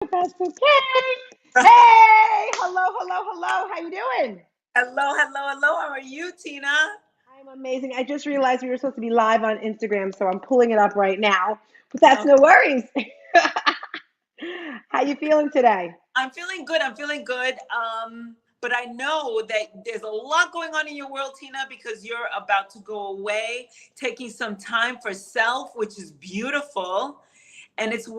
That's okay. Hey, hello. How you doing? Hello, hello, hello. How are you, Tina? I'm amazing. I just realized we were supposed to be live on Instagram, so I'm pulling it up right now. But that's Oh, no worries. How you feeling today? I'm feeling good. I'm feeling good. But I know that there's a lot going on in your world, Tina, because you're about to go away, taking some time for self, which is beautiful. And it's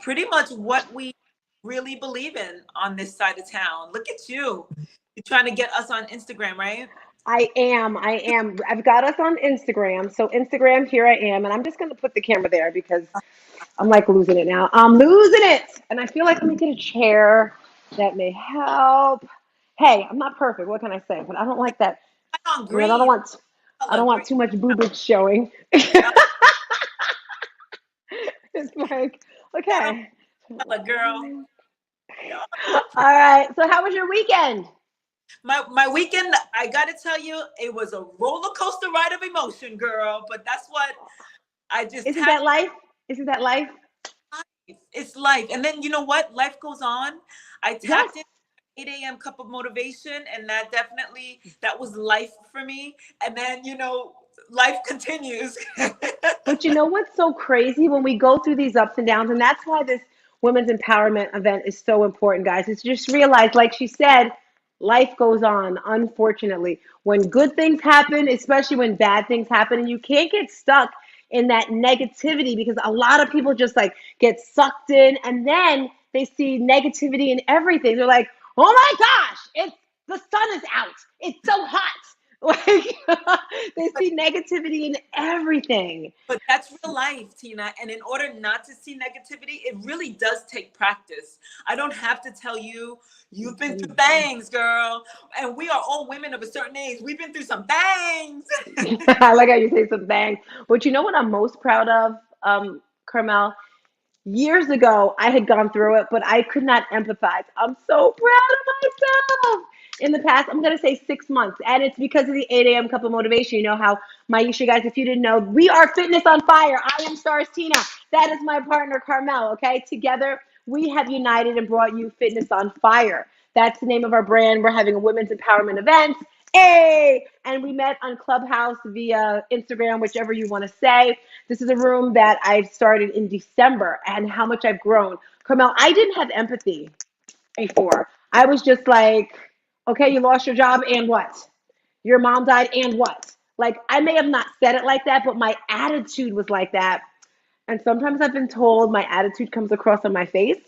pretty much what we really believe in on this side of town. Look at you. You're trying to get us on Instagram, right? I am. I've got us on Instagram. So Instagram, here I am, and I'm just gonna put the camera there because I'm like losing it now. I'm losing it, and I feel like let me get a chair that may help. Hey, I'm not perfect. What can I say? But I don't like that. I'm on You know, I don't green. want. I Color don't green. want too much boobage showing. It's like, That okay. color, girl. All right. So, how was your weekend? My weekend, I gotta tell you, it was a roller coaster ride of emotion, girl. But that's what I just Isn't tapped that life? Isn't that life? life. It's life. And then you know what? Life goes on. I Yes. tapped in 8 a.m. cup of motivation, and that was life for me. And then life continues. But you know what's so crazy when we go through these ups and downs, and that's why this women's empowerment event is so important, guys. Is just realize, like she said, life goes on, unfortunately. When good things happen, especially when bad things happen, and you can't get stuck in that negativity because a lot of people just like get sucked in and then they see negativity in everything. They're like, oh my gosh, it's the sun is out. It's so hot. Like they see negativity in everything. But that's real life, Tina. And in order not to see negativity, it really does take practice. I don't have to tell you, you've been through things, girl. And we are all women of a certain age. We've been through some things. I like how you say some bang. But you know what I'm most proud of, Carmel? Years ago, I had gone through it, but I could not empathize. I'm so proud of myself. In the past, I'm going to say 6 months. And it's because of the 8 a.m. cup of motivation. You know how, Maisha, guys, if you didn't know, we are Fitness on Fire. I am Stars Tina. That is my partner, Carmel. Okay. Together, we have united and brought you Fitness on Fire. That's the name of our brand. We're having a women's empowerment event. Hey! And we met on Clubhouse via Instagram, whichever you want to say. This is a room that I started in December and how much I've grown. Carmel, I didn't have empathy before. I was just like, okay, you lost your job and what? Your mom died and what? Like, I may have not said it like that, but my attitude was like that. And sometimes I've been told my attitude comes across on my face.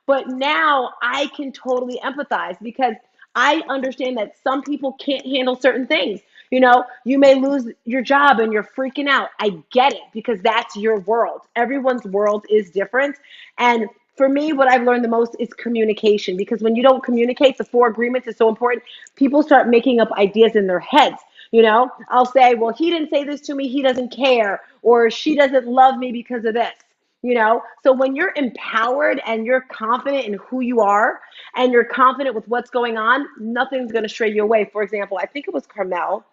But now I can totally empathize because I understand that some people can't handle certain things. You know, you may lose your job and you're freaking out. I get it because that's your world. Everyone's world is different. And for me, what I've learned the most is communication because when you don't communicate, the four agreements is so important. People start making up ideas in their heads. You know, I'll say, well, he didn't say this to me, he doesn't care, or she doesn't love me because of this. You know, so when you're empowered and you're confident in who you are and you're confident with what's going on, nothing's going to stray you away. For example, I think it was Carmel.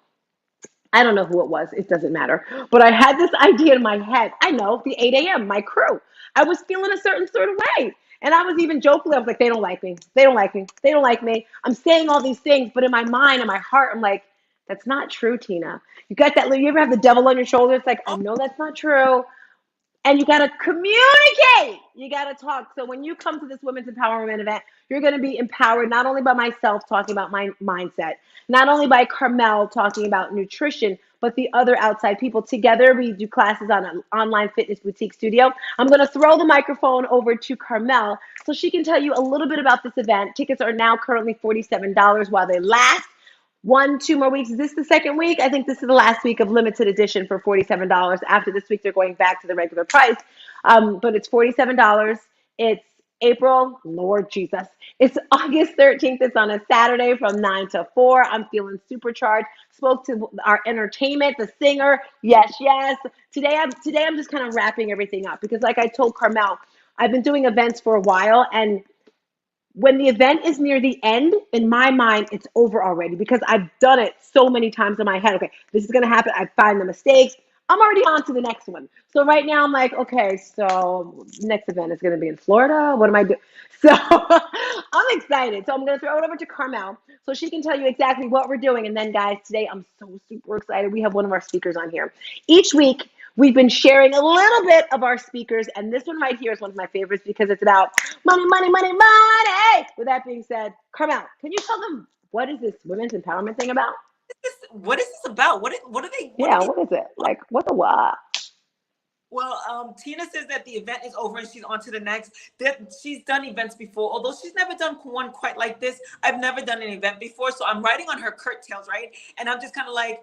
I don't know who it was. It doesn't matter. But I had this idea in my head. I know the 8 a.m., my crew. I was feeling a certain sort of way. And I was even jokingly, I was like, they don't like me. They don't like me. They don't like me. I'm saying all these things, but in my mind and my heart, I'm like, that's not true, Tina. You got that? You ever have the devil on your shoulder? It's like, I know that's not true, and you got to communicate. You got to talk. So when you come to this women's empowerment event, you're going to be empowered not only by myself talking about my mindset, not only by Carmel talking about nutrition, but the other outside people. Together, we do classes on an online fitness boutique studio. I'm going to throw the microphone over to Carmel so she can tell you a little bit about this event. Tickets are now currently $47 while they last. 2 more weeks. Is this the second week? I think this is the last week of limited edition for $47. After this week, they're going back to the regular price. But it's $47. It's April, Lord Jesus. It's August 13th. It's on a Saturday from 9 to 4. I'm feeling supercharged. Spoke to our entertainment, the singer. Yes, yes. Today I'm just kind of wrapping everything up because like I told Carmel, I've been doing events for a while and when the event is near the end, in my mind, it's over already because I've done it so many times in my head. Okay, this is going to happen. I find the mistakes. I'm already on to the next one. So right now I'm like, okay, so next event is going to be in Florida. What am I doing? So I'm excited. So I'm going to throw it over to Carmel so she can tell you exactly what we're doing. And then, guys, today I'm so super excited. We have one of our speakers on here. Each week, we've been sharing a little bit of our speakers. And this one right here is one of my favorites because it's about money, money, money, money. With that being said, Carmel, can you tell them what is this women's empowerment thing about? What is this about? What are they? What are Yeah, they? what is it? Like, what the what? Well, Tina says that the event is over and she's on to the next. That she's done events before, although she's never done one quite like this. I've never done an event before, so I'm riding on her curtails, right? And I'm just kind of like,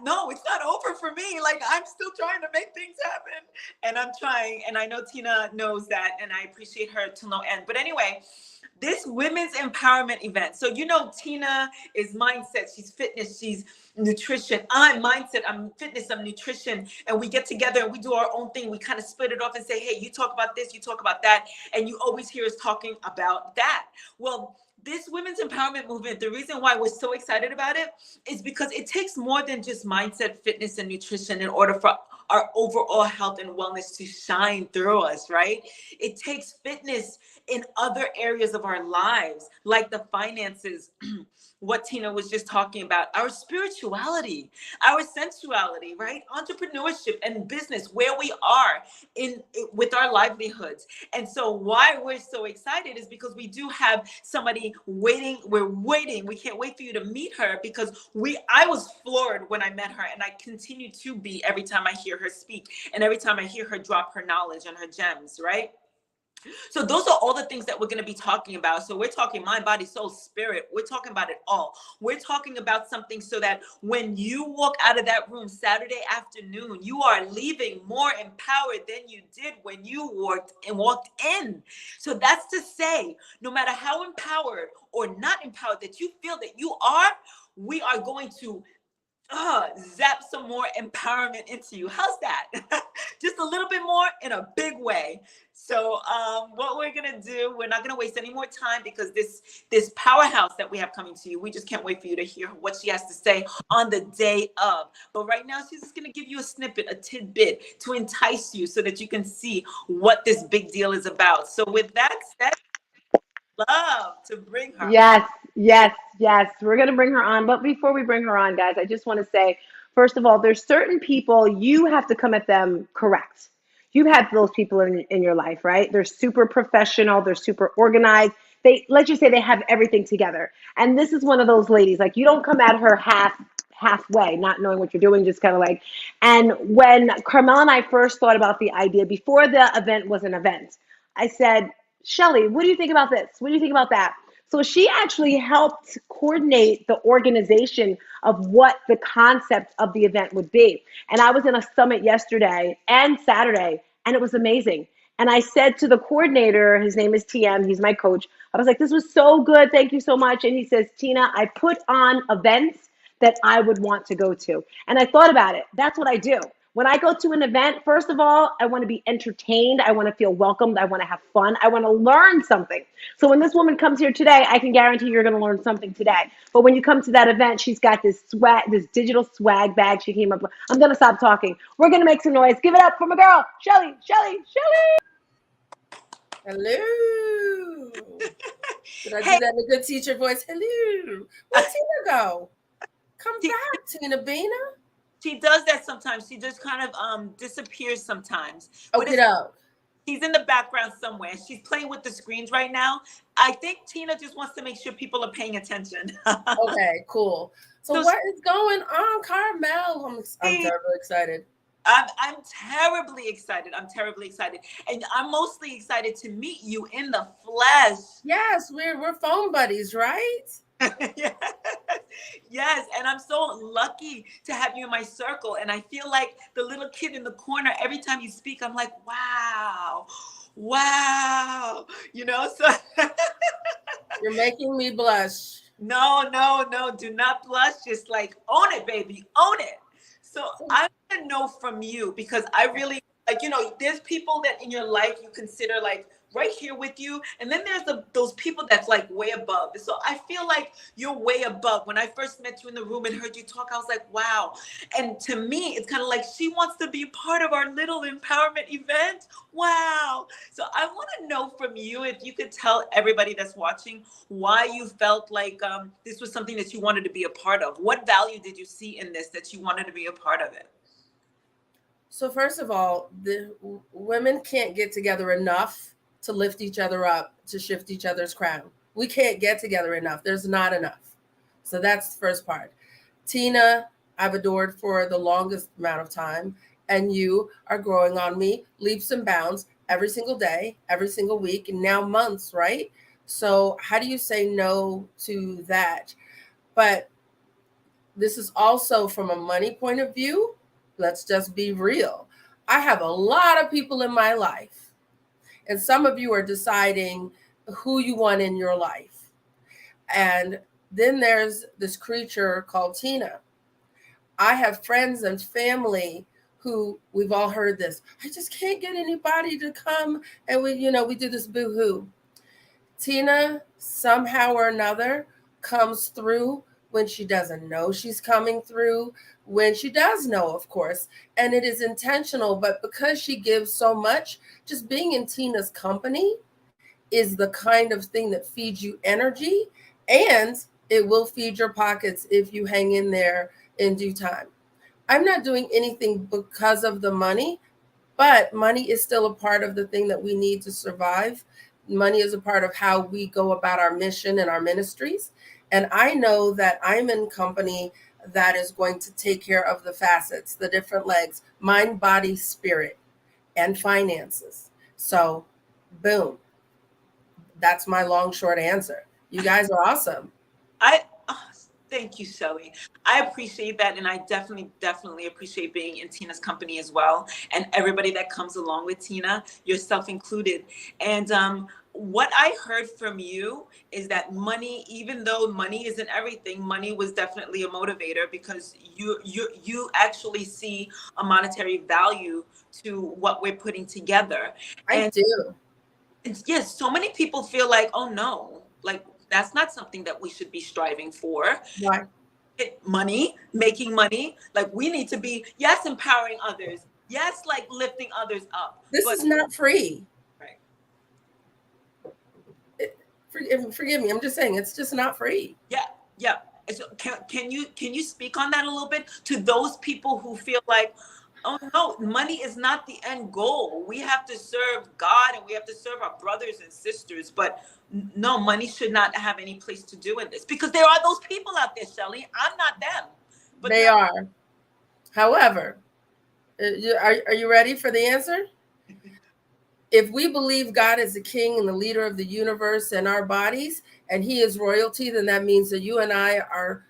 no, it's not over for me. Like, I'm still trying to make things happen, and I'm trying. And I know Tina knows that, and I appreciate her till no end. But anyway, this women's empowerment event. So Tina is mindset. She's fitness. She's nutrition. I'm mindset. I'm fitness. I'm nutrition. And we get together and we do our own thing. We kind of split it off and say, hey, you talk about this, you talk about that. And you always hear us talking about that. Well, this women's empowerment movement, the reason why we're so excited about it is because it takes more than just mindset, fitness, and nutrition in order for our overall health and wellness to shine through us, right? It takes fitness in other areas of our lives, like the finances, what Tina was just talking about, our spirituality, our sensuality, right? Entrepreneurship and business, where we are with our livelihoods. And so why we're so excited is because we do have somebody waiting. We're waiting. We can't wait for you to meet her because I was floored when I met her, and I continue to be every time I hear her speak and every time I hear her drop her knowledge and her gems, right? So those are all the things that we're going to be talking about. So we're talking mind, body, soul, spirit. We're talking about it all. We're talking about something so that when you walk out of that room Saturday afternoon, you are leaving more empowered than you did when you walked in. So that's to say, no matter how empowered or not empowered that you feel that you are, we are going to zap some more empowerment into you. How's that? Just a little bit more in a big way. So what we're gonna do, we're not gonna waste any more time because this powerhouse that we have coming to you, we just can't wait for you to hear what she has to say on the day of. But right now, she's just gonna give you a snippet, a tidbit to entice you so that you can see what this big deal is about. So with that said, love to bring her on. Yes, yes, yes. We're going to bring her on. But before we bring her on, guys, I just want to say, first of all, there's certain people you have to come at them correct. You've had those people in your life, right? They're super professional, they're super organized. Let's just say they have everything together. And this is one of those ladies. Like, you don't come at her halfway, not knowing what you're doing, just kind of like. And when Carmel and I first thought about the idea before the event was an event, I said, Shelly, what do you think about this? What do you think about that? So she actually helped coordinate the organization of what the concept of the event would be. And I was in a summit yesterday and Saturday, and it was amazing. And I said to the coordinator, his name is TM, he's my coach. I was like, this was so good. Thank you so much. And he says, Tina, I put on events that I would want to go to. And I thought about it. That's what I do. When I go to an event, first of all, I want to be entertained. I want to feel welcomed. I want to have fun. I want to learn something. So when this woman comes here today, I can guarantee you're going to learn something today. But when you come to that event, she's got this swag, this digital swag bag she came up with. I'm going to stop talking. We're going to make some noise. Give it up for my girl, Shelly, Shelly, Shelly. Hello. Did I do that in a good teacher voice? Hello. Where'd Tina go? Come back, Tina Bina. She does that sometimes. She just kind of disappears sometimes. Okay, no. She's in the background somewhere. She's playing with the screens right now. I think Tina just wants to make sure people are paying attention. Okay, cool. So what is going on, Carmel? I'm terribly excited. I'm terribly excited. I'm terribly excited. And I'm mostly excited to meet you in the flesh. Yes, we're phone buddies, right? Yes, and I'm so lucky to have you in my circle. And I feel like the little kid in the corner. Every time you speak, I'm like, wow, so You're making me blush. No, do not blush. Just like own it, baby, own it. So I want to know from you, because I really Like, there's people that in your life you consider like right here with you. And then there's those people that's like way above. So I feel like you're way above. When I first met you in the room and heard you talk, I was like, wow. And to me, it's kind of like she wants to be part of our little empowerment event. Wow. So I want to know from you, if you could tell everybody that's watching why you felt like this was something that you wanted to be a part of. What value did you see in this that you wanted to be a part of it? So first of all, the women can't get together enough to lift each other up, to shift each other's crown. We can't get together enough. There's not enough. So that's the first part. Tina, I've adored for the longest amount of time, and you are growing on me leaps and bounds every single day, every single week, and now months, right? So how do you say no to that? But this is also from a money point of view. Let's just be real. I have a lot of people in my life, and some of you are deciding who you want in your life. And then there's this creature called Tina. I have friends and family who, we've all heard this, I just can't get anybody to come. And we do this boo-hoo. Tina, somehow or another, comes through when she doesn't know she's coming through, when she does know, of course, and it is intentional. But because she gives so much, just being in Tina's company is the kind of thing that feeds you energy, and it will feed your pockets if you hang in there in due time. I'm not doing anything because of the money, but money is still a part of the thing that we need to survive. Money is a part of how we go about our mission and our ministries. And I know that I'm in company that is going to take care of the facets, the different legs, mind, body, spirit, and finances. So, boom. That's my long, short answer. You guys are awesome. Thank you, Shelly. I appreciate that. And I definitely appreciate being in Tina's company as well. And everybody that comes along with Tina, yourself included. And what I heard from you is that money, even though money isn't everything, money was definitely a motivator, because you actually see a monetary value to what we're putting together. I do. Yes, so many people feel like, oh no, like that's not something that we should be striving for. Right. Money, making money, like we need to be, yes, empowering others, yes, like lifting others up. This is not free. Right. Forgive me. I'm just saying it's just not free. Yeah. So can you speak on that a little bit to those people who feel like, oh no, money is not the end goal. We have to serve God and we have to serve our brothers and sisters. But no, money should not have any place to do in this, because there are those people out there, Shelly. I'm not them. But they are. However, are you ready for the answer? If we believe God is the king and the leader of the universe and our bodies, and he is royalty, then that means that you and I are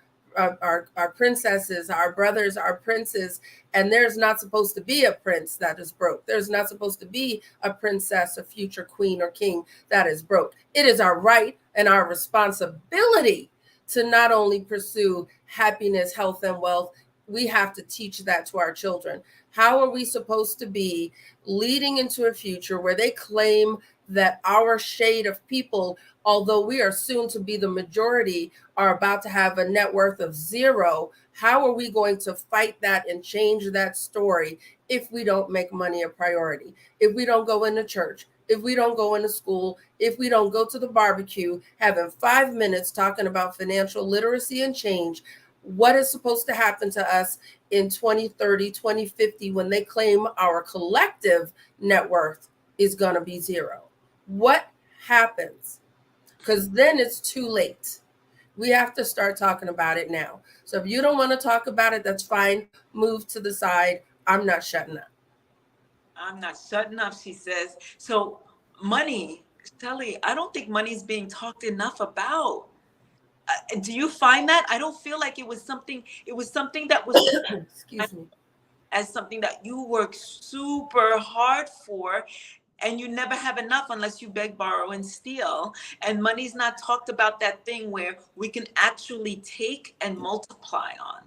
princesses, our brothers are princes, and there's not supposed to be a prince that is broke. There's not supposed to be a princess, a future queen or king that is broke. It is our right and our responsibility to not only pursue happiness, health, and wealth. We have to teach that to our children. How are we supposed to be leading into a future where they claim that our shade of people, although we are soon to be the majority, are about to have a net worth of zero? How are we going to fight that and change that story if we don't make money a priority? If we don't go into church, if we don't go into school, if we don't go to the barbecue, having 5 minutes talking about financial literacy and change, what is supposed to happen to us in 2030, 2050, when they claim our collective net worth is going to be zero? What happens? Because then it's too late. We have to start talking about it now. So if you don't want to talk about it, that's fine. Move to the side. I'm not shutting up. I'm not shutting up, she says. So money, Shelly, I don't think money is being talked enough about. Do you find that? I don't feel like it was something that was excuse me, as something that you work super hard for, and you never have enough unless you beg, borrow, and steal. And money's not talked about, that thing where we can actually take and multiply on.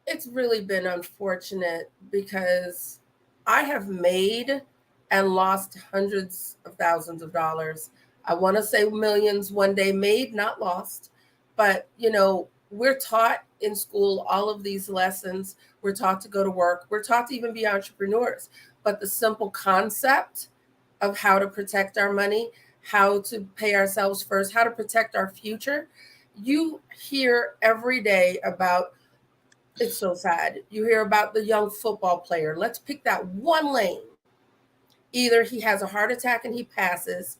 It's really been unfortunate because I have made and lost hundreds of thousands of dollars. I want to say millions one day, made, not lost. But, we're taught in school all of these lessons. We're taught to go to work. We're taught to even be entrepreneurs. But the simple concept of how to protect our money, how to pay ourselves first, how to protect our future, you hear every day about. It's so sad. You hear about the young football player. Let's pick that one lane. Either he has a heart attack and he passes,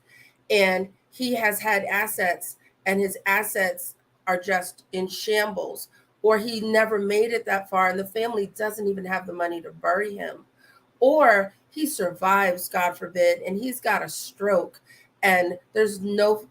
and he has had assets and his assets are just in shambles, or he never made it that far and the family doesn't even have the money to bury him, or he survives, God forbid, and he's got a stroke and there's no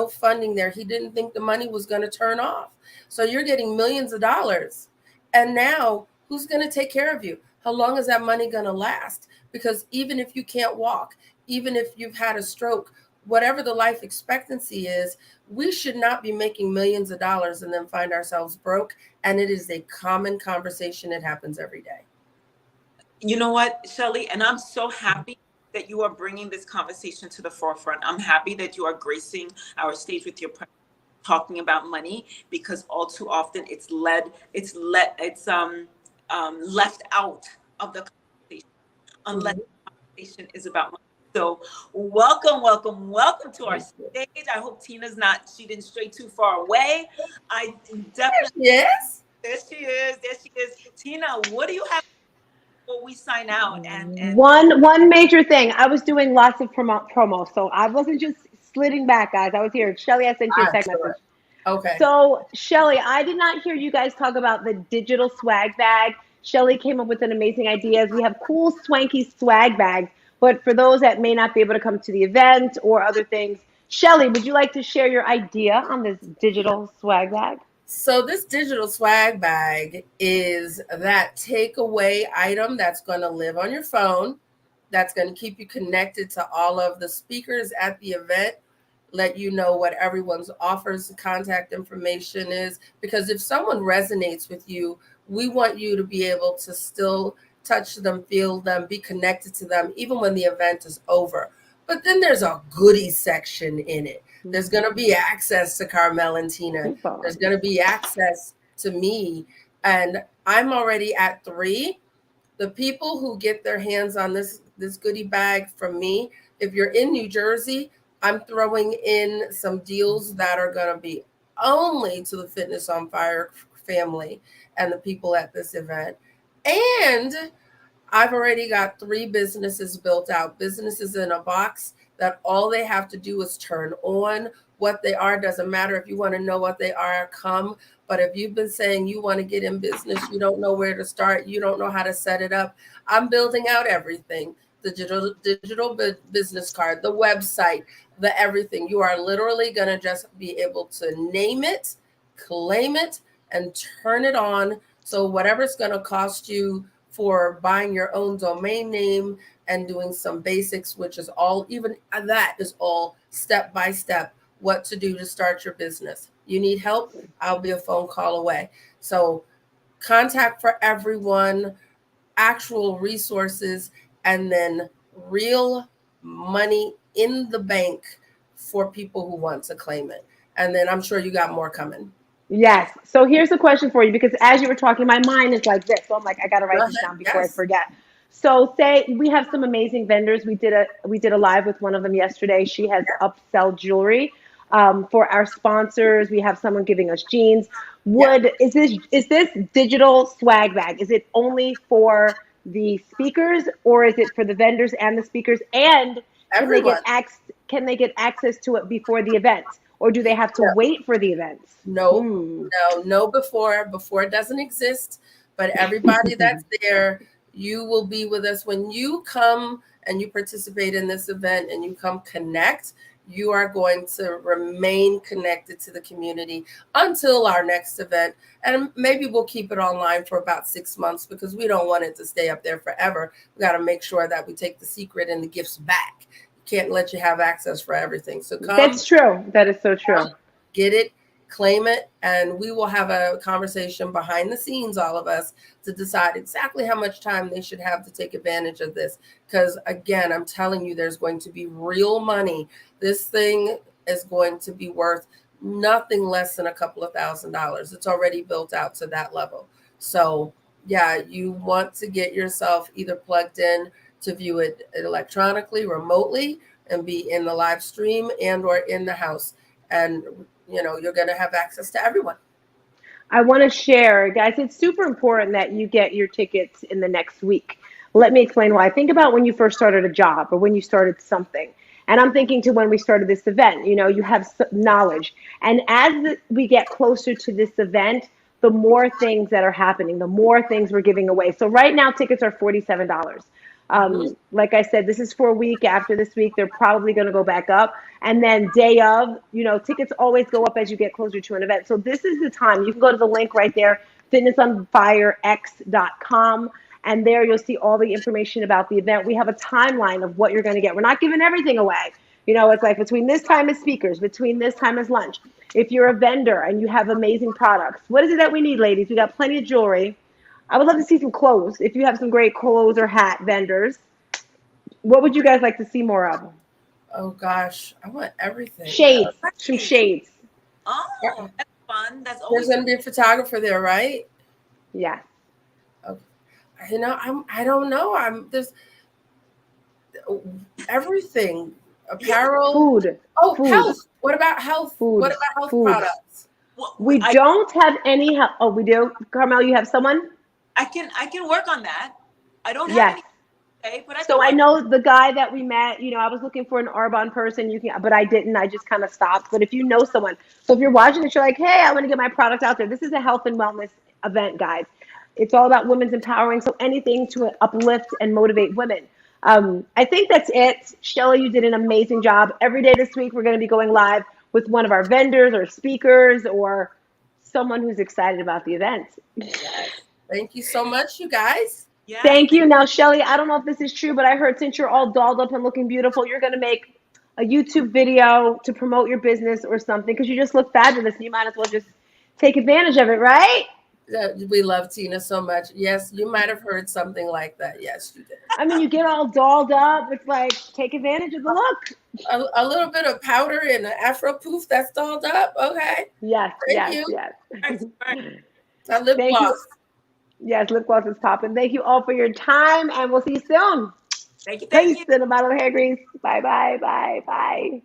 funding there. He didn't think the money was going to turn off. So you're getting millions of dollars. And now who's going to take care of you? How long is that money going to last? Because even if you can't walk, even if you've had a stroke, whatever the life expectancy is, we should not be making millions of dollars and then find ourselves broke. And it is a common conversation. It happens every day. You know what, Shelly? And I'm so happy that you are bringing this conversation to the forefront. I'm happy that you are gracing our stage with your presence, talking about money, because all too often it's left out of the conversation unless the conversation is about money. So welcome to our stage. I hope she didn't stray too far away. I definitely, yes. There she is. Tina, what do you have before we sign out? And one major thing. I was doing lots of promo, so I wasn't just slitting back, guys. I was here. Shelly, I sent you a text message. Okay. So, Shelly, I did not hear you guys talk about the digital swag bag. Shelly came up with an amazing idea. We have cool, swanky swag bags, but for those that may not be able to come to the event or other things, Shelly, would you like to share your idea on this digital swag bag? So this digital swag bag is that takeaway item that's going to live on your phone, that's going to keep you connected to all of the speakers at the event, let you know what everyone's offers, contact information is. Because if someone resonates with you, we want you to be able to still touch them, feel them, be connected to them, even when the event is over. But then there's a goodie section in it. There's going to be access to Carmel and Tina. There's going to be access to me. And I'm already at 3. The people who get their hands on this goodie bag from me, if you're in New Jersey, I'm throwing in some deals that are going to be only to the Fitness on Fire family and the people at this event. And I've already got 3 businesses built out, businesses in a box that all they have to do is turn on. What they are doesn't matter. If you want to know what they are, come. But if you've been saying you want to get in business, you don't know where to start, you don't know how to set it up, I'm building out everything. The digital business card, the website, the everything. You are literally going to just be able to name it, claim it, and turn it on. So whatever it's going to cost you for buying your own domain name and doing some basics, which is all, even that is all step by step, what to do to start your business. You need help? I'll be a phone call away. So contact for everyone, actual resources, and then real money in the bank for people who want to claim it. And then I'm sure you got more coming. Yes. So here's a question for you, because as you were talking, my mind is like this. So I'm like, I got to write this down before I forget. So say we have some amazing vendors. We did a live with one of them yesterday. She has upsell jewelry for our sponsors. We have someone giving us jeans. Is this digital swag bag? Is it only for the speakers, or is it for the vendors and the speakers? And can they get access to it before the event? Or do they have to wait for the events? No, before it doesn't exist. But everybody that's there, you will be with us. When you come and you participate in this event and you come connect, you are going to remain connected to the community until our next event. And maybe we'll keep it online for about 6 months, because we don't want it to stay up there forever. We got to make sure that we take the secret and the gifts back. Can't let you have access for everything. So come. That's true. That is so true. Get it claim it, and we will have a conversation behind the scenes, all of us, to decide exactly how much time they should have to take advantage of this. Because again, I'm telling you, there's going to be real money. This thing is going to be worth nothing less than a couple of $1,000s. It's already built out to that level. So yeah, you want to get yourself either plugged in to view it electronically, remotely, and be in the live stream and or in the house. And you're going to have access to everyone. I want to share, guys, it's super important that you get your tickets in the next week. Let me explain why. Think about when you first started a job or when you started something. And I'm thinking to when we started this event, you have knowledge. And as we get closer to this event, the more things that are happening, the more things we're giving away. So right now, tickets are $47. Like I said, this is for a week. After this week, they're probably going to go back up. And then day of, tickets always go up as you get closer to an event. So this is the time. You can go to the link right there, fitnessonfirex.com. And there you'll see all the information about the event. We have a timeline of what you're going to get. We're not giving everything away. It's like between this time as speakers, between this time as lunch. If you're a vendor and you have amazing products, what is it that we need, ladies? We got plenty of jewelry. I would love to see some clothes. If you have some great clothes or hat vendors, what would you guys like to see more of? Oh gosh, I want everything. Shades, some shades. Oh, that's fun. That's There's always going to be a photographer there, right? Yeah. Okay. I don't know. There's everything. Apparel. Food. Oh, Food. health. What about health? Food. What about health Food. products? Well, We don't have any help. Oh, we do? Carmel, you have someone? I can work on that. I don't have Yes. any, but So I know the guy that we met, I was looking for an Arbonne person, but I didn't. I just kind of stopped. But if you know someone, so if you're watching this, you're like, hey, I want to get my product out there. This is a health and wellness event, guys. It's all about women's empowering. So anything to uplift and motivate women. I think that's it. Shelly, you did an amazing job. Every day this week, we're going to be going live with one of our vendors or speakers or someone who's excited about the event. Yes. Thank you so much, you guys. Yeah. Thank you. Now, Shelly, I don't know if this is true, but I heard since you're all dolled up and looking beautiful, you're going to make a YouTube video to promote your business or something because you just look fabulous. And you might as well just take advantage of it, right? We love Tina so much. Yes, you might have heard something like that. Yes, you did. I mean, you get all dolled up. It's like, take advantage of the look. A little bit of powder and an Afro poof that's dolled up. Okay. Yes, Thank yes, you. yes. A lip Thank gloss. you. Yes, lip gloss is popping. Thank you all for your time, and we'll see you soon. Thank you. Peace in a bottle of hair grease. Bye, bye, bye, bye.